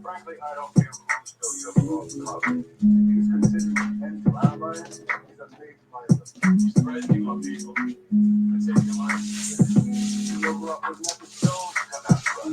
Frankly, I don't care who's still your cover. He's considered and to our life, he's a big fighter. He's threatening our people. I take your life. You grew up with nothing stone to come after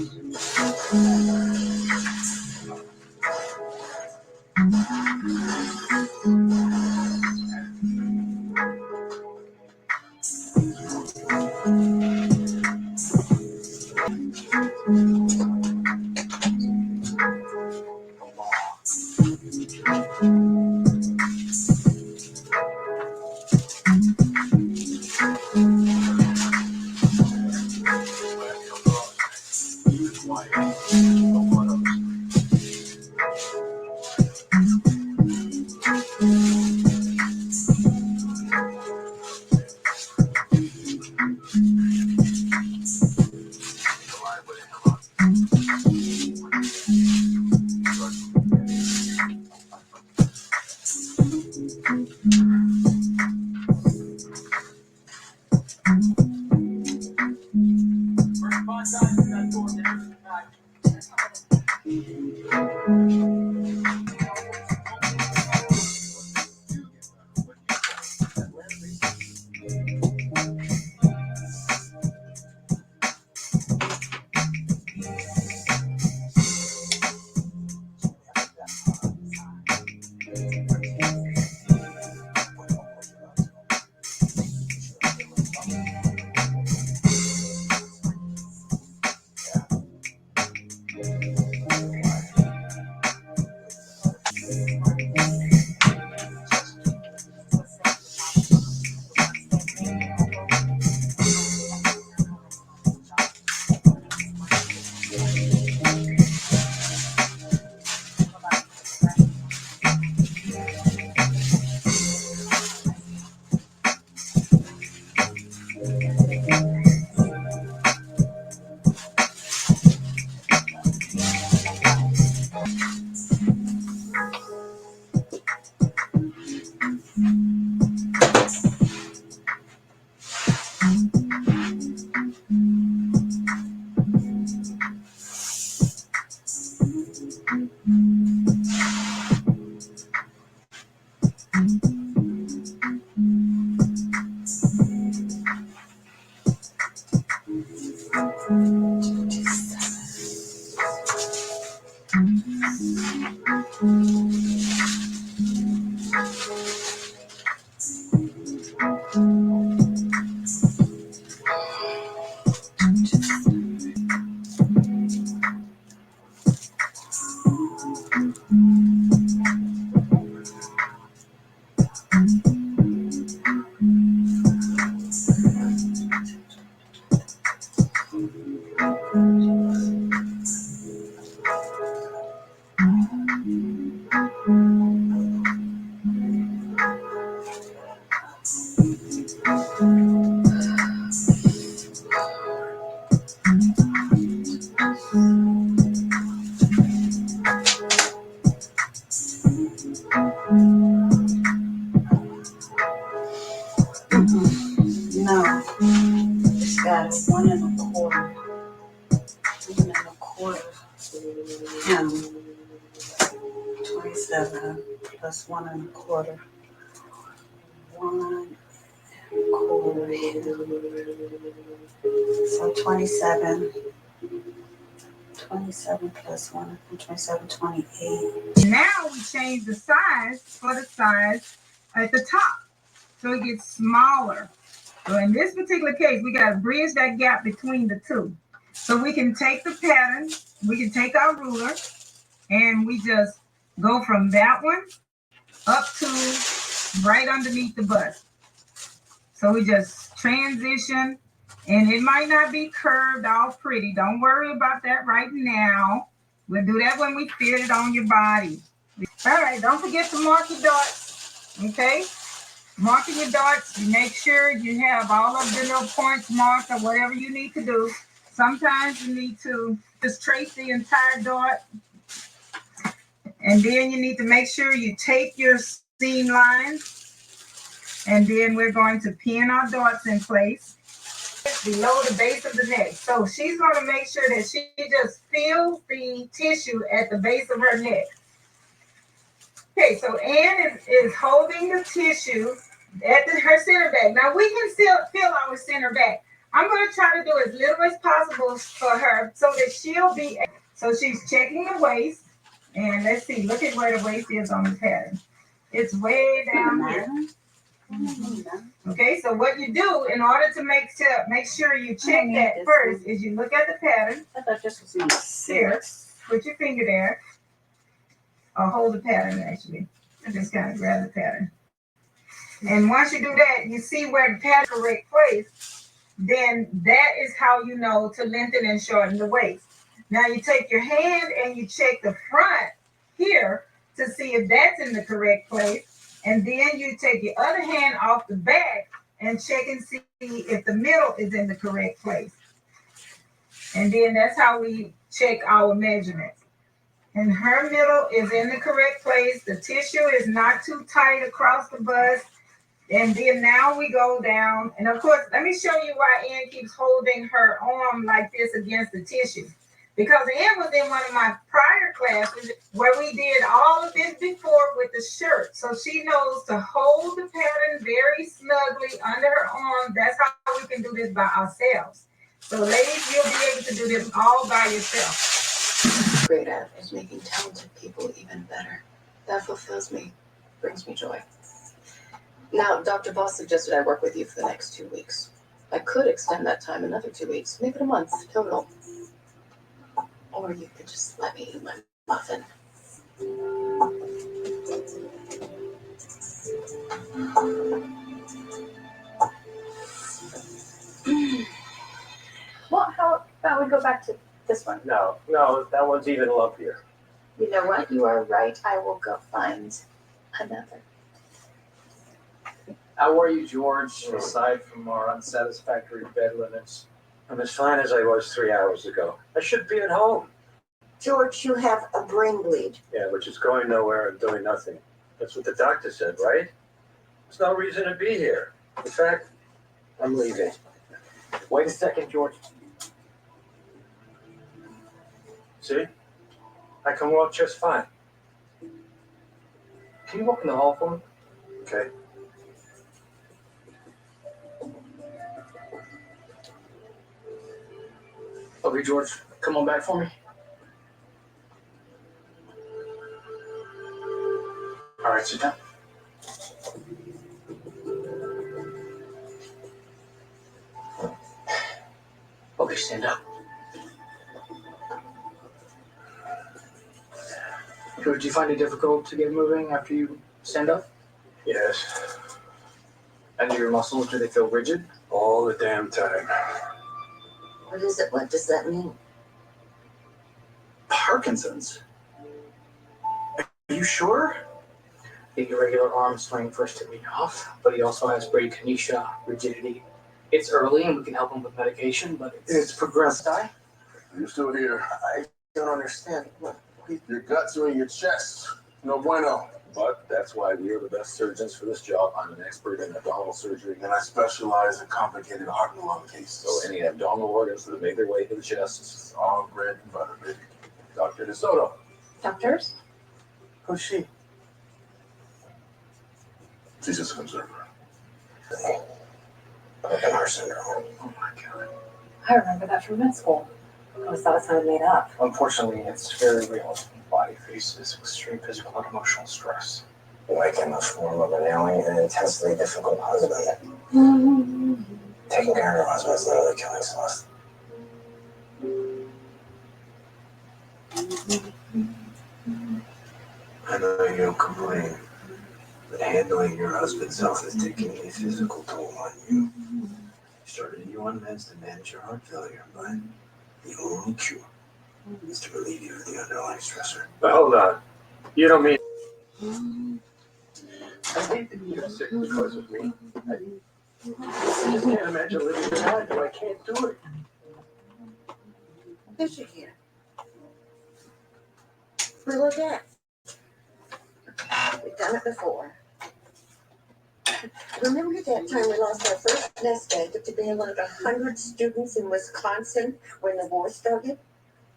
No, it's got a 1 1/4. 1 1/4 pound. 27 plus 1 1/4. 1 1/4. So 27. 27 plus 1, 27, 28. Now we change the size for the size at the top. So it gets smaller. So in this particular case, we got to bridge that gap between the two. So we can take the pattern, we can take our ruler, and we just go from that one up to right underneath the bust. So we just transition, and it might not be curved all pretty. Don't worry about that right now. We'll do that when we fit it on your body. All right, don't forget to mark your darts, okay? Marking your darts, you make sure you have all of the little points marked or whatever you need to do. Sometimes you need to just trace the entire dart, and then you need to make sure you tape your seam lines, and then we're going to pin our darts in place. below the base of the neck. So she's going to make sure that she just feels the tissue at the base of her neck. Okay, so Ann is holding the tissue at her center back. Now we can still feel our center back. I'm going to try to do as little as possible for her so that she'll be. So she's checking the waist. And let's see, look at where the waist is on the pattern. It's way down here. Okay, so what you do in order to make sure you check that first is you look at the pattern. I thought this was number 6. Here, put your finger there. Or hold the pattern actually. I just kind of grab the pattern. And once you do that, you see where the pattern is correct place, then that is how you know to lengthen and shorten the waist. Now you take your hand and you check the front here to see if that's in the correct place. And then you take your other hand off the back and check and see if the middle is in the correct place. And then that's how we check our measurements. And her middle is in the correct place. The tissue is not too tight across the bust. And then now we go down. And of course, let me show you why Ann keeps holding her arm like this against the tissue. Because Ann was in one of my prior classes where we did all of this before with the shirt. So she knows to hold the pattern very snugly under her arm. That's how we can do this by ourselves. So ladies, you'll be able to do this all by yourself. Great at is making talented people even better. That fulfills me, brings me joy. Now, Dr. Voss suggested I work with you for the next 2 weeks. I could extend that time another 2 weeks, make it a month total. Or you could just let me eat my muffin. Well, how about we go back to this one? No, that one's even lumpier. You know what? You are right. I will go find another. How are you, George, aside from our unsatisfactory bed limits? I'm as fine as I was 3 hours ago. I should be at home. George, you have a brain bleed. Yeah, which is going nowhere and doing nothing. That's what the doctor said, right? There's no reason to be here. In fact, I'm leaving. Wait a second, George. See? I can walk just fine. Can you walk in the hall for me? Okay. Okay, George, come on back for me. All right, sit down. Okay, stand up. George, do you find it difficult to get moving after you stand up? Yes. And your muscles, do they feel rigid? All the damn time. What is it? What does that mean? Parkinson's? Are you sure? The irregular arm swing first hit me off, but he also has bradykinesia, rigidity. It's early and we can help him with medication, but It's progressed. You're still here. I don't understand. What? Your guts are in your chest. No bueno. But that's why we are the best surgeons for this job. I'm an expert in abdominal surgery. And I specialize in complicated heart and lung cases. So any abdominal organs that have made their way to the chest, It's all bread and butter, baby. Dr. DeSoto. Doctors? Who's she? She's just a observer. MR syndrome. oh my God. I remember that from med school. I always thought it sounded made up. Unfortunately, it's very real. The body faces extreme physical and emotional stress. Like in the form of an ailing and intensely difficult husband. Taking care of her husband is literally killing Celeste. I know you don't complain, but handling your husband's health is taking a physical toll on you. Started you on meds to manage your heart failure, but the only cure is to relieve you of the underlying stressor. But hold on. You don't mean... I hate that you're sick because of me. I just can't imagine living without you. I can't do it. Yes, you can. We look at. We've done it before. Remember that time we lost our first nest egg to being like 100 students in Wisconsin when the war started?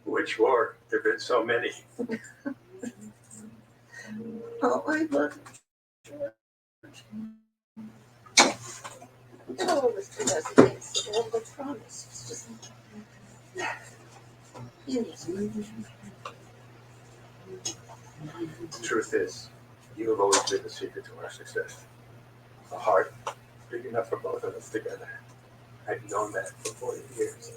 Which war? There've been so many. Oh, I love George. It always does things that were promised. It's just. The truth is, you have always been the secret to our success. A heart big enough for both of us together. I've known that for 40 years.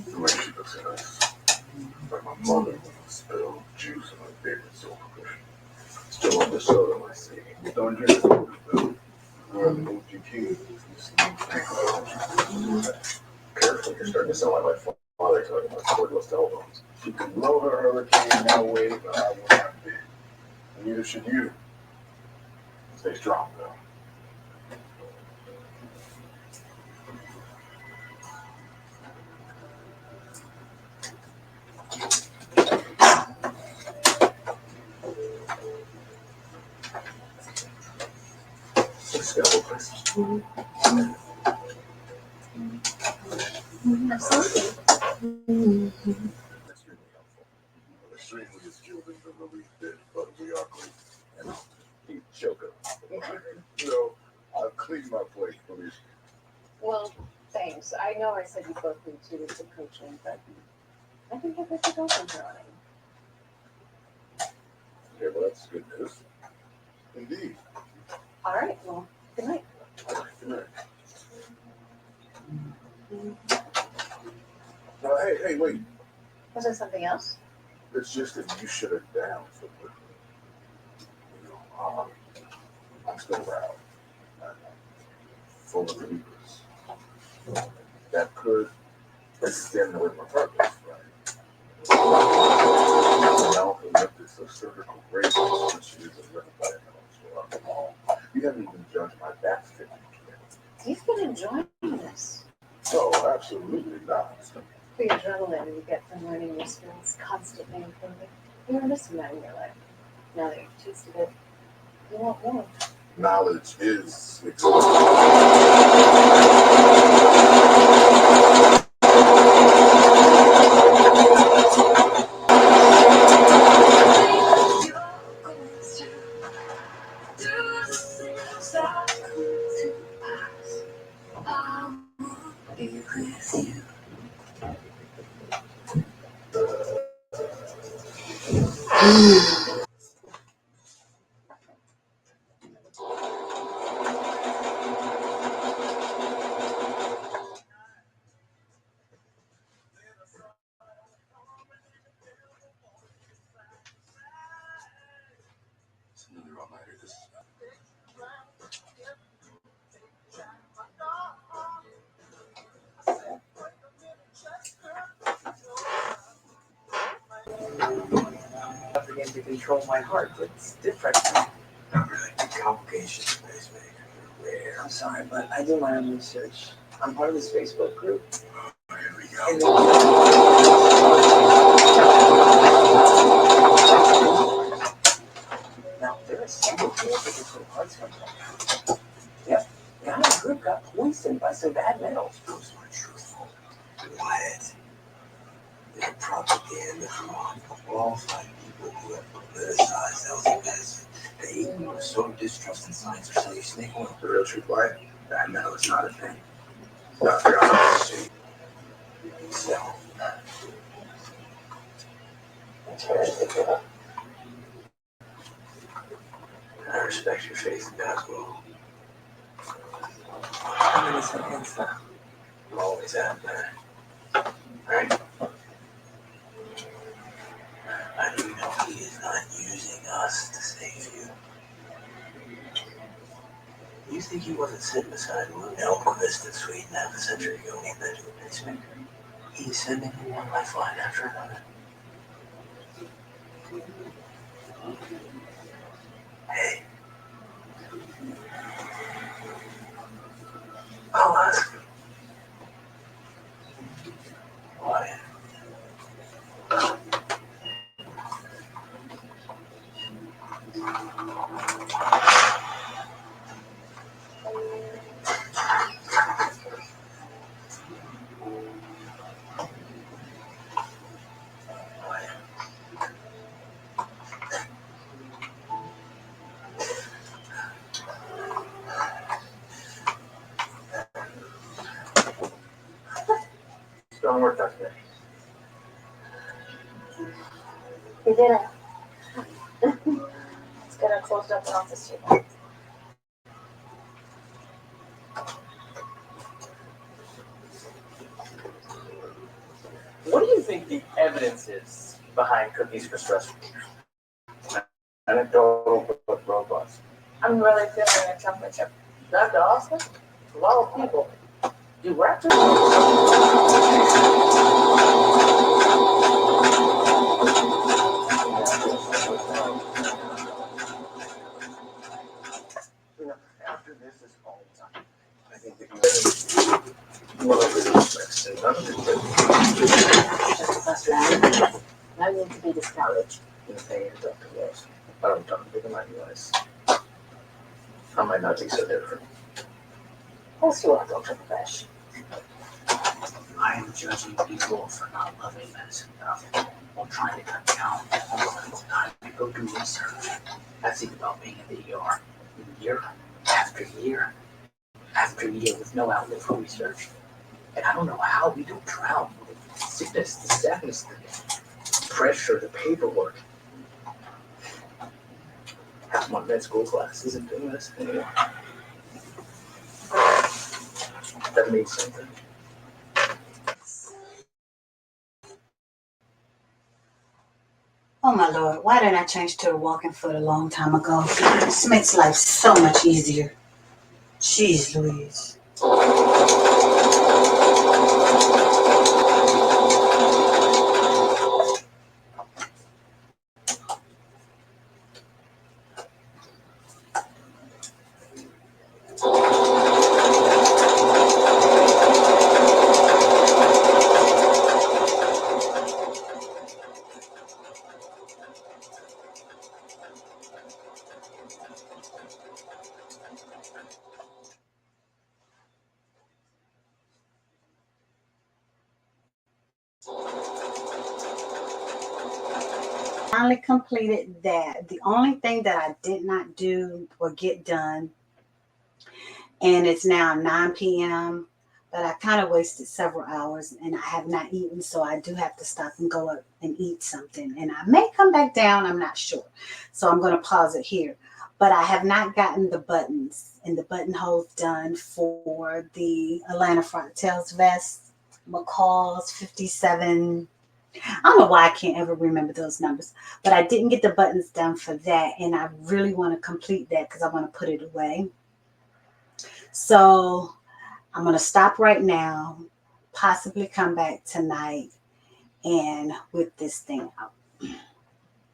The way she looks at us, like my mother would spill juice on her favorite sofa cushion. Still on the soda, I see. Don't drink soda, Bill. You're the OG Careful, you're starting to sound like my father talking about cordless telephones. She can blow her hurricane that way, but I will not be. And neither should you. Stay strong, though. Absolutely. Extremely helpful. Extremely skilled in the relief bit, but we are great. And you choke it. I've cleaned my plate, believe me. Well, thanks. I know I said you both need 2 weeks of coaching, but I think you're good to go from here on in. Yeah, well, that's good news. Indeed. All right, well, good night. Good night. Hey, wait. Was there something else? It's just that you shut it down so quickly. I'm still around. I'm full of believers. That could extend with my purpose, right? Now, who left it so surgical great, so she is a little bit of you haven't even judged my backfitting yet. You've been enjoying this. Oh, absolutely not. The adrenaline you get from learning new skills, constantly improving. You were missing that in your life. Now that you've tasted it, you won't know. Knowledge is another all-nighter. This is I begin to control my heart. It's different. Not really. Complications, pacemaker. Rare. I'm sorry, but I do my own research. I'm part of this Facebook group. Here we And go. now, there are several people that different parts from them. Yep, the guy group got poisoned by some bad metals. Those were truthful. Quiet. They're propaganda from qualified people who have politicized those events. They sow distrust in science or sell you snake oil. the real truth. Why? That metal is not a thing. Not for us. So, I respect your faith in God's will. I'm in this against that. You always have been. Right? I do know he is not using us to save you. You think he wasn't sitting beside Lou Elmquist in Sweden half a century ago when he invented the pacemaker? He's sending you one lifeline after another. Hey. I'll ask him. Strong work, Dr. We did it. Let's get our closed up and off this table. What do you think the evidence is behind cookies for stress relief? Anecdotal but robust. I'm really feeling a chocolate chip. Dr. Austin, a lot of people do raptors. After this is all done, I think that you love the respects and none of it. Just a bus ride. No need to be discouraged. Hey, Dr. Wells, I don't talk big about you guys. I might not be so different. Yes, you are, Dr. Fresh. I am judging people for not loving medicine enough while trying to cut down on the clinical time to go do research. That's even about being in the ER year after year after year with no outlet for research. And I don't know how we don't drown with sickness, the sadness, the pressure, the paperwork. Half my med school class isn't doing this anymore. That means something. Oh my Lord, why didn't I change to a walking foot a long time ago? This makes life so much easier. Jeez Louise. Finally completed that. The only thing that I did not do or get done, and it's now 9 p.m., but I kind of wasted several hours and I have not eaten, so I do have to stop and go up and eat something. And I may come back down, I'm not sure. So I'm going to pause it here. But I have not gotten the buttons and the buttonholes done for the Atlanta Front-Tails vest, McCall's 57. I don't know why I can't ever remember those numbers, but I didn't get the buttons done for that, and I really want to complete that because I want to put it away. So I'm going to stop right now, possibly come back tonight and whip this thing out.